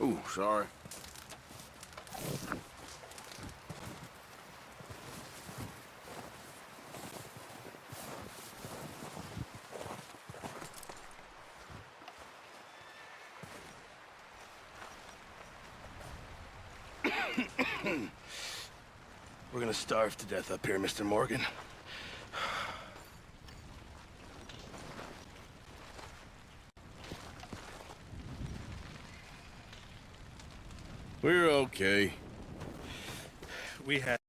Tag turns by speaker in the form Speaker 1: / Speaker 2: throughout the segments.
Speaker 1: Ooh, sorry.
Speaker 2: We're gonna starve to death up here, Mr. Morgan.
Speaker 1: We're okay.
Speaker 2: We have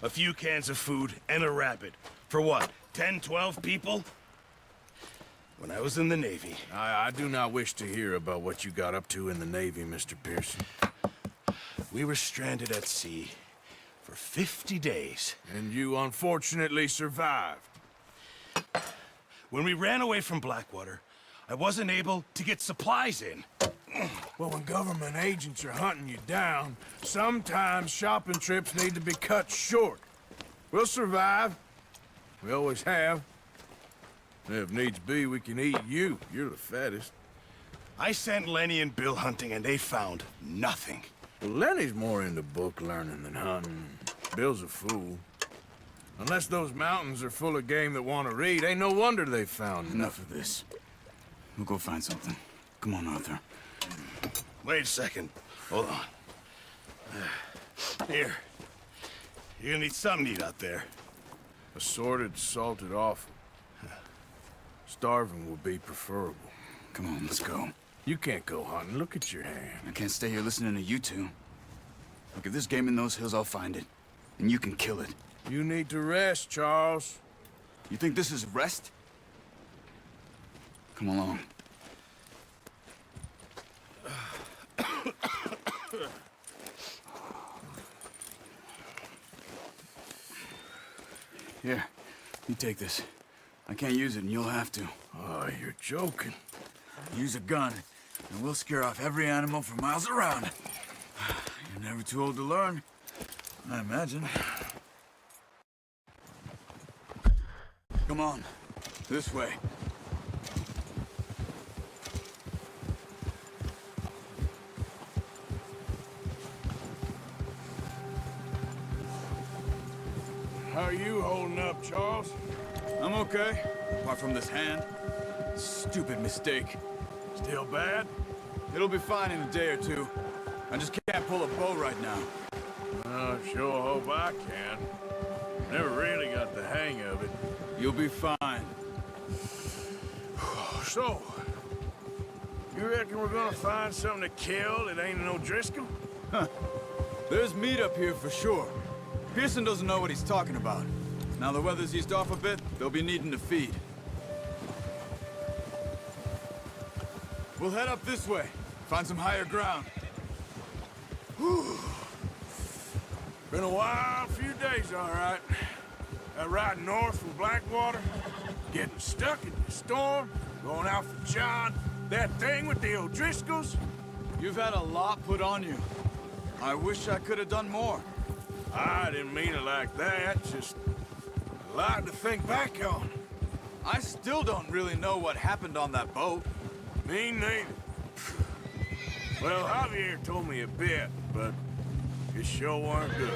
Speaker 2: a few cans of food and a rabbit. For what, 10, 12 people? When I was in the Navy...
Speaker 1: I do not wish to hear about what you got up to in the Navy, Mr. Pearson.
Speaker 2: We were stranded at sea for 50 days.
Speaker 1: And you unfortunately survived.
Speaker 2: When we ran away from Blackwater, I wasn't able to get supplies in.
Speaker 1: Well, when government agents are hunting you down, sometimes shopping trips need to be cut short. We'll survive. We always have. If needs be, we can eat you. You're the fattest.
Speaker 2: I sent Lenny and Bill hunting, and they found nothing.
Speaker 1: Well, Lenny's more into book learning than hunting. Bill's a fool. Unless those mountains are full of game that want to read, ain't no wonder they found
Speaker 3: Enough of this. We'll go find something. Come on, Arthur.
Speaker 2: Wait a second. Hold on. Here. You're gonna need something to eat out there.
Speaker 1: Assorted, salted offal. Starving would be preferable.
Speaker 3: Come on, let's go.
Speaker 1: You can't go hunting. Look at your hand.
Speaker 3: I can't stay here listening to you two. Look, if there's game in those hills, I'll find it. And you can kill it.
Speaker 1: You need to rest, Charles.
Speaker 3: You think this is rest? Come along. Here, you take this. I can't use it, and you'll have to.
Speaker 1: Oh, you're joking.
Speaker 3: Use a gun, and we'll scare off every animal for miles around. You're never too old to learn, I imagine. Come on, this way.
Speaker 1: How are you holding up, Charles?
Speaker 3: I'm okay, apart from this hand. Stupid mistake.
Speaker 1: Still bad?
Speaker 3: It'll be fine in a day or two. I just can't pull a bow right now.
Speaker 1: I sure hope I can. Never really got the hang of it.
Speaker 3: You'll be fine.
Speaker 1: So, you reckon we're gonna find something to kill that ain't no Driscoll?
Speaker 3: Huh. There's meat up here for sure. Pearson doesn't know what he's talking about. Now the weather's eased off a bit, they'll be needing to feed. We'll head up this way. Find some higher ground.
Speaker 1: Whew. Been a wild few days, all right. That ride north from Blackwater, getting stuck in the storm, going out for John, that thing with the O'Driscolls.
Speaker 3: You've had a lot put on you. I wish I could have done more.
Speaker 1: I didn't mean it like that, just a lot to think back on.
Speaker 3: I still don't really know what happened on that boat.
Speaker 1: Me neither. Well, Javier told me a bit, but it sure weren't good.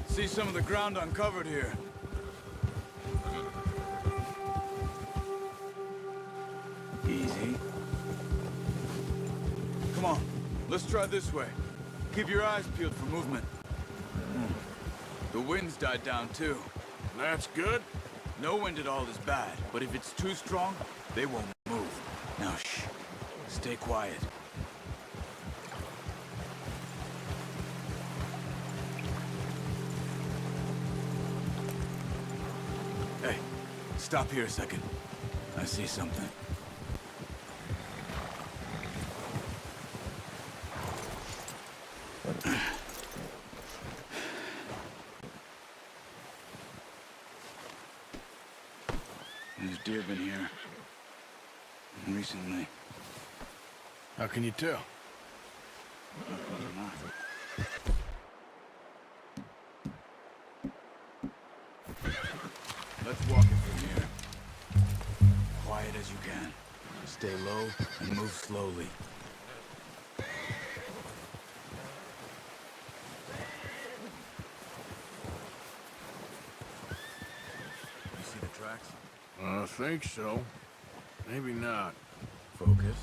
Speaker 3: See some of the ground uncovered here.
Speaker 2: Easy.
Speaker 3: Come on, let's try this way. Keep your eyes peeled for movement. The wind's died down too.
Speaker 1: That's good.
Speaker 3: No wind at all is bad, but if it's too strong, they won't move. Now shh, stay quiet. Hey, stop here a second. I see something. There's deer been here. Recently.
Speaker 1: How can you tell?
Speaker 3: Let's walk it from here. Quiet as you can. Stay low and move slowly. You see the tracks?
Speaker 1: I think so. Maybe not.
Speaker 3: Focus.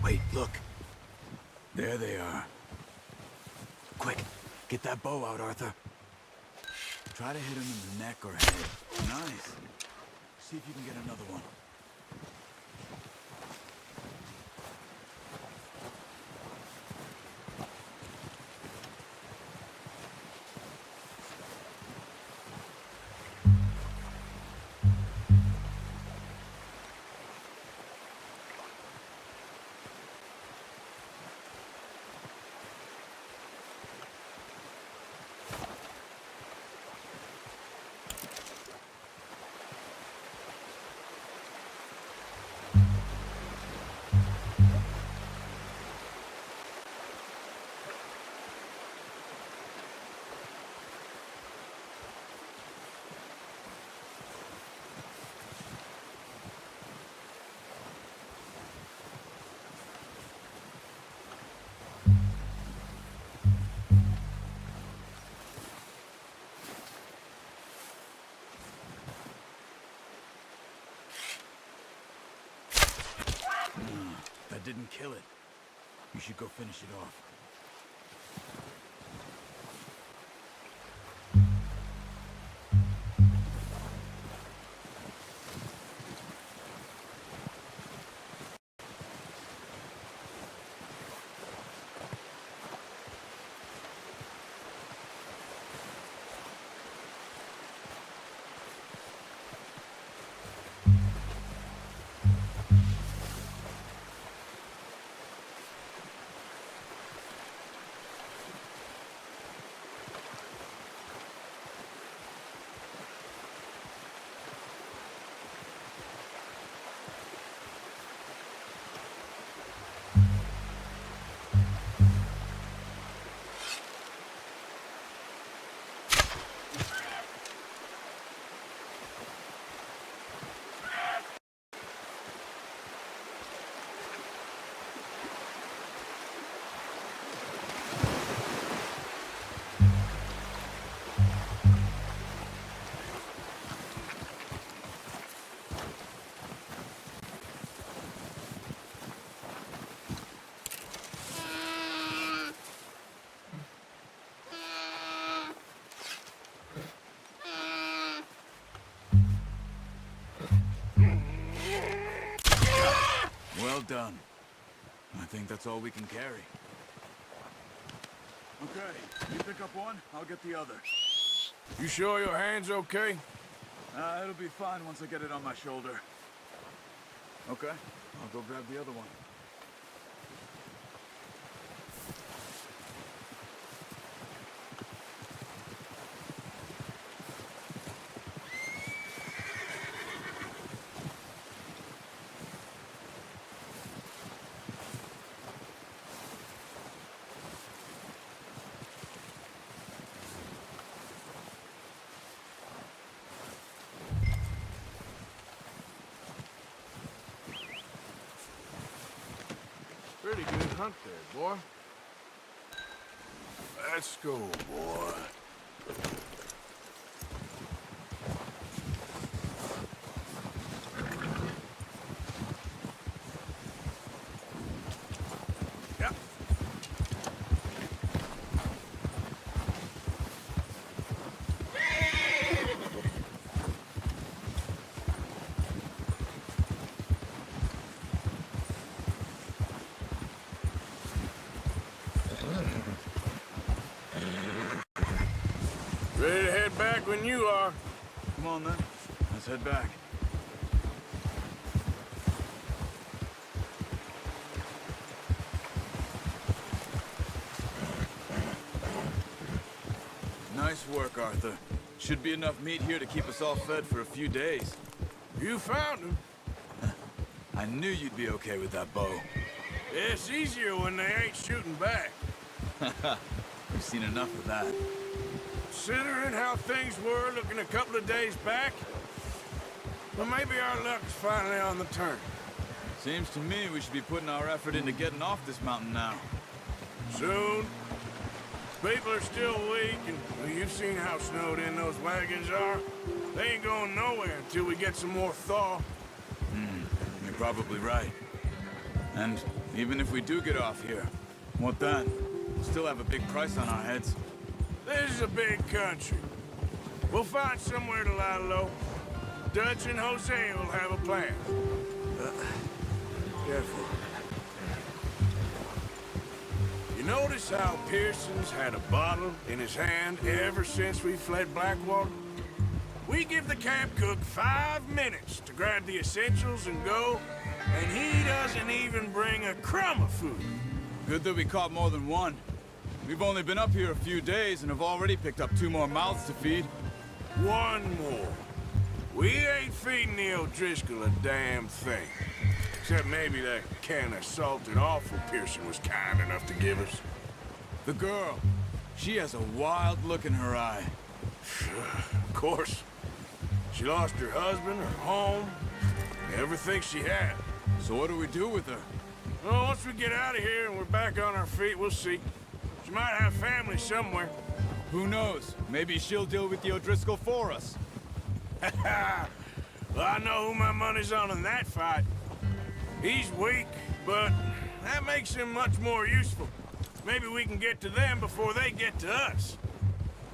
Speaker 3: Wait, look. There they are. Quick, get that bow out, Arthur. Try to hit him in the neck or head. Nice. See if you can get another one. That didn't kill it. You should go finish it off. Well done. I think that's all we can carry. Okay, you pick up one, I'll get the other.
Speaker 1: You sure your hand's okay?
Speaker 3: It'll be fine once I get it on my shoulder. Okay, I'll go grab the other one.
Speaker 1: Pretty good hunt there, boy. Let's go, boy. Yep. Ready to head back when you are.
Speaker 3: Come on then, let's head back. Nice work, Arthur. Should be enough meat here to keep us all fed for a few days.
Speaker 1: You found him.
Speaker 3: I knew you'd be okay with that bow.
Speaker 1: It's easier when they ain't shooting back.
Speaker 3: We've seen enough of that.
Speaker 1: Considering how things were looking a couple of days back, well, maybe our luck's finally on the turn.
Speaker 3: Seems to me we should be putting our effort into getting off this mountain now.
Speaker 1: Soon. People are still weak, and well, you've seen how snowed in those wagons are. They ain't going nowhere until we get some more thaw.
Speaker 3: You're probably right. And even if we do get off here, what then? We'll still have a big price on our heads.
Speaker 1: This is a big country. We'll find somewhere to lie low. Dutch and Jose will have a plan. Careful. You notice how Pearson's had a bottle in his hand ever since we fled Blackwater? We give the camp cook 5 minutes to grab the essentials and go, and he doesn't even bring a crumb of food.
Speaker 3: Good that we caught more than one. We've only been up here a few days and have already picked up 2 more mouths to feed.
Speaker 1: One more. We ain't feeding the O'Driscoll a damn thing. Except maybe that can of salted offal Pearson was kind enough to give us.
Speaker 3: The girl, she has a wild look in her eye.
Speaker 1: Of course. She lost her husband, her home, everything she had.
Speaker 3: So what do we do with her?
Speaker 1: Well, once we get out of here and we're back on our feet, we'll see. She might have family somewhere.
Speaker 3: Who knows? Maybe she'll deal with the O'Driscoll for us.
Speaker 1: Well, I know who my money's on in that fight. He's weak, but that makes him much more useful. Maybe we can get to them before they get to us.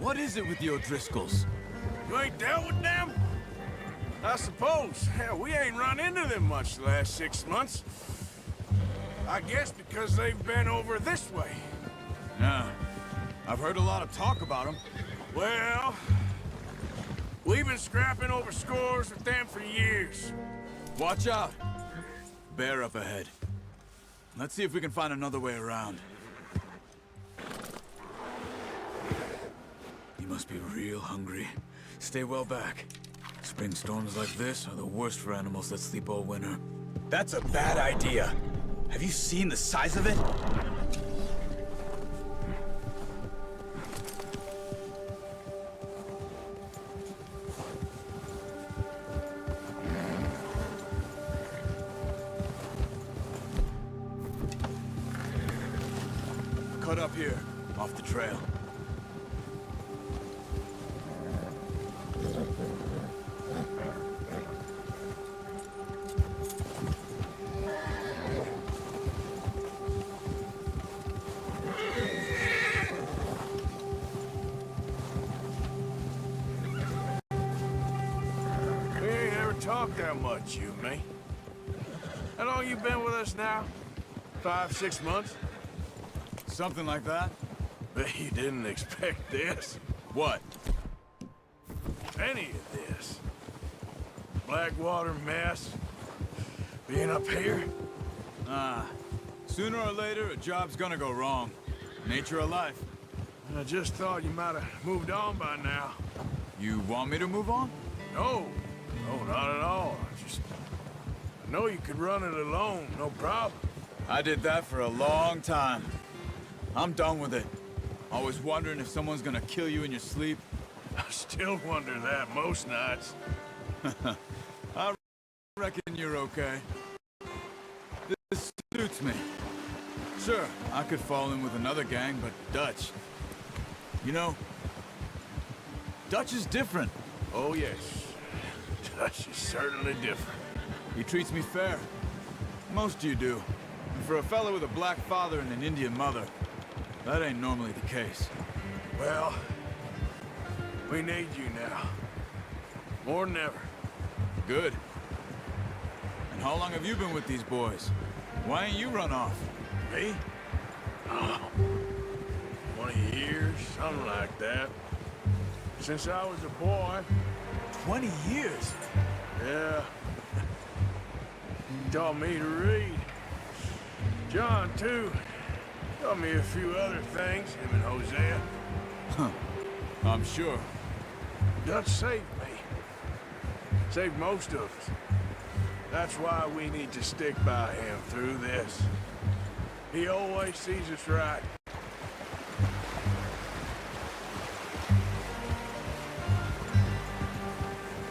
Speaker 3: What is it with the O'Driscolls?
Speaker 1: You ain't dealt with them? I suppose. Hell, we ain't run into them much the last 6 months. I guess because they've been over this way.
Speaker 3: Yeah, I've heard a lot of talk about them.
Speaker 1: Well, we've been scrapping over scores with them for years.
Speaker 3: Watch out. Bear up ahead. Let's see if we can find another way around. You must be real hungry. Stay well back. Spring storms like this are the worst for animals that sleep all winter.
Speaker 4: That's a bad idea. Have you seen the size of it?
Speaker 3: Cut up here, off the trail.
Speaker 1: We ain't ever talked that much, you and me. How long you been with us now? 5, 6 months?
Speaker 3: Something like that?
Speaker 1: Bet you didn't expect this.
Speaker 3: What?
Speaker 1: Any of this. Blackwater mess. Being up here.
Speaker 3: Sooner or later, a job's gonna go wrong. Nature of life.
Speaker 1: I just thought you might have moved on by now.
Speaker 3: You want me to move on?
Speaker 1: No. No, not at all. I know you could run it alone, no problem.
Speaker 3: I did that for a long time. I'm done with it. Always wondering if someone's gonna kill you in your sleep.
Speaker 1: I still wonder that most nights.
Speaker 3: I reckon you're okay. This suits me. Sure, I could fall in with another gang, but Dutch... You know, Dutch is different.
Speaker 1: Oh, yes. Dutch is certainly different.
Speaker 3: He treats me fair. Most you do. And for a fellow with a black father and an Indian mother, that ain't normally the case.
Speaker 1: Well, we need you now. More than ever.
Speaker 3: Good. And how long have you been with these boys? Why ain't you run off?
Speaker 1: Me? Oh, 20 years, something like that. Since I was a boy.
Speaker 3: 20 years?
Speaker 1: Yeah. He taught me to read. John, too. Taught me a few other things, him and Hosea.
Speaker 3: Huh. I'm sure.
Speaker 1: Dutch saved me. Saved most of us. That's why we need to stick by him through this. He always sees us right.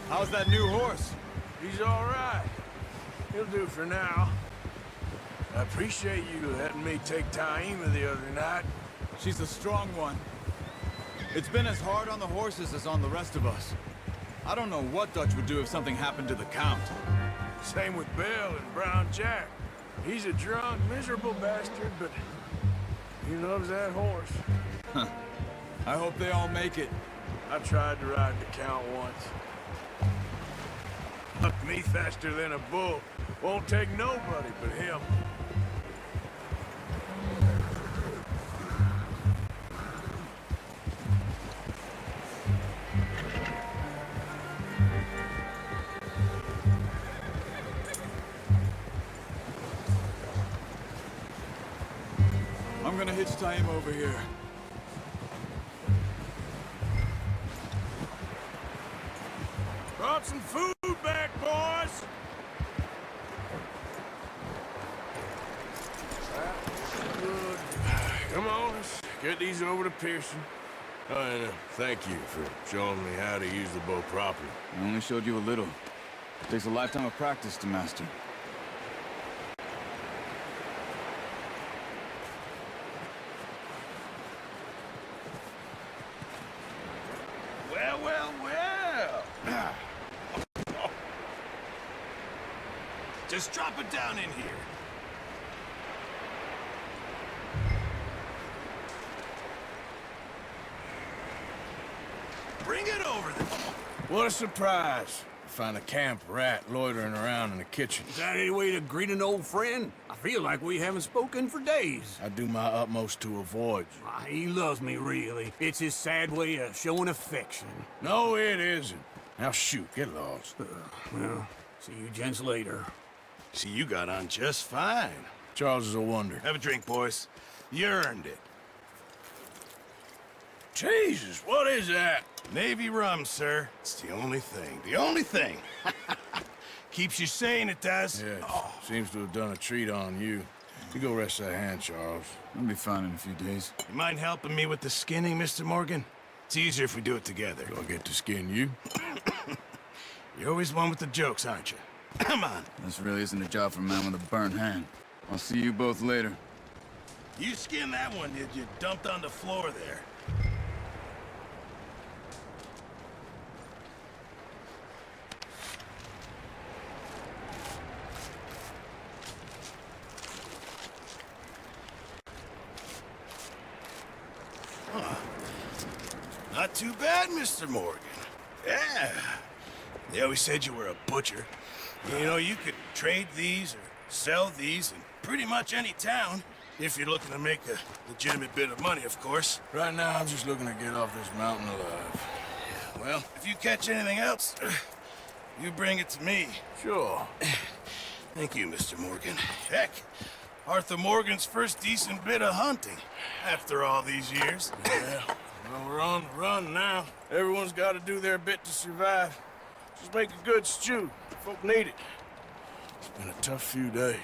Speaker 3: How's that new horse?
Speaker 1: He's all right. He'll do for now. I appreciate you letting me take Taima the other night.
Speaker 3: She's a strong one. It's been as hard on the horses as on the rest of us. I don't know what Dutch would do if something happened to the Count.
Speaker 1: Same with Bill and Brown Jack. He's a drunk, miserable bastard, but he loves that horse.
Speaker 3: Huh. I hope they all make it.
Speaker 1: I tried to ride the Count once. Bucked me faster than a bull. Won't take nobody but him.
Speaker 3: I'm gonna hitch Taima over here.
Speaker 1: Brought some food back, boys! Good. Come on, let's get these over to Pearson. Oh, and thank you for showing me how to use the bow properly.
Speaker 3: I only showed you a little. Takes a lifetime of practice to master.
Speaker 2: Well, well, well. Just drop it down in here. Bring it over there.
Speaker 1: What a surprise. Find a camp rat loitering around in the kitchen.
Speaker 5: Is that any way to greet an old friend? I feel like we haven't spoken for days.
Speaker 1: I do my utmost to avoid you.
Speaker 5: He loves me, really. It's his sad way of showing affection.
Speaker 1: No, it isn't. Now shoot, get lost.
Speaker 5: Well, see you gents later.
Speaker 2: See, you got on just fine.
Speaker 1: Charles is a wonder.
Speaker 2: Have a drink, boys. You earned it.
Speaker 1: Jesus, what is that?
Speaker 2: Navy rum, sir. It's the only thing. The only thing. Keeps you sane, it does.
Speaker 1: Yeah, seems to have done a treat on you. You go rest that hand, Charles.
Speaker 3: I'll be fine in a few days.
Speaker 2: You mind helping me with the skinning, Mr. Morgan? It's easier if we do it together.
Speaker 1: Do I get to skin you?
Speaker 2: You're always one with the jokes, aren't you? Come on.
Speaker 3: This really isn't a job for a man with a burnt hand. I'll see you both later.
Speaker 2: You skinned that one, did you? Dumped on the floor there. Not too bad, Mr. Morgan. Yeah. They always said you were a butcher. You know, you could trade these or sell these in pretty much any town, if you're looking to make a legitimate bit of money, of course.
Speaker 1: Right now, I'm just looking to get off this mountain alive.
Speaker 2: Well, if you catch anything else, you bring it to me.
Speaker 1: Sure.
Speaker 2: Thank you, Mr. Morgan. Heck, Arthur Morgan's first decent bit of hunting after all these years.
Speaker 1: Yeah, well, we're on the run now. Everyone's got to do their bit to survive. Just make a good stew. Folk need it. It's been a tough few days.